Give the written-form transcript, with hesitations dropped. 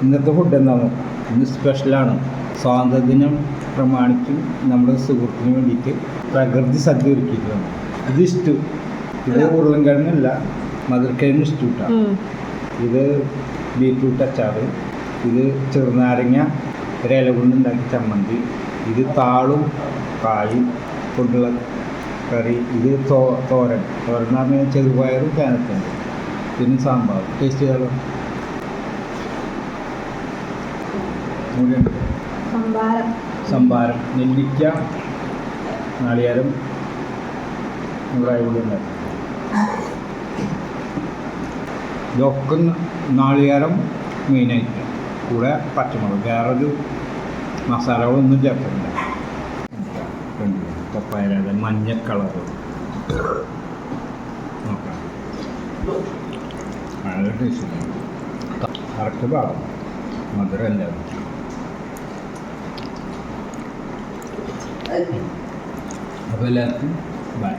ഇന്നത്തെ ഫുഡ് എന്താണെന്ന് ഇന്ന് സ്പെഷ്യലാണ്. സ്വാതന്ത്ര്യദിനം പ്രമാണിച്ച് നമ്മുടെ സുഹൃത്തിന് വേണ്ടിയിട്ട് പ്രകൃതി സദ്യ ഒരുക്കിയിട്ടുണ്ട്. ഇത് ഇഷ്ടു, ഇത് ഉരുളൻകിഴങ്ങല്ല, മധുരക്കിഴങ്ങ് ഇഷ്ടൂട്ട. ഇത് ബീറ്റ്റൂട്ട് അച്ചാറ്, ഇത് ചെറുനാരങ്ങ ഒരില കൊണ്ടുണ്ടാക്കിയ ചമ്മന്തി, ഇത് താളും കായും കൊണ്ടുള്ള കറി, ഇത് തോരൻ എന്ന് പറഞ്ഞാൽ ചെറുപയറും കാനത്തുണ്ട്, പിന്നെ സാമ്പാർ. ടേസ്റ്റ് ചെയ്താലോ? സംഭാരം, നെല്ലിക്ക, നാളികേരം കൂടി ഉണ്ടാക്കി. ഇതൊക്കെ നാളികേരം മെയിനായിട്ട്, കൂടെ പച്ചമുളക്, വേറൊരു മസാലകളൊന്നും ചേർത്തില്ല. പപ്പായ മഞ്ഞ കളറ് നോക്കാം, വളരെ ടേസ്റ്റ്. കറക്റ്റ് പാകം, മധുരം എല്ലാവരും. അപ്പോൾ എല്ലാവർക്കും ബൈ.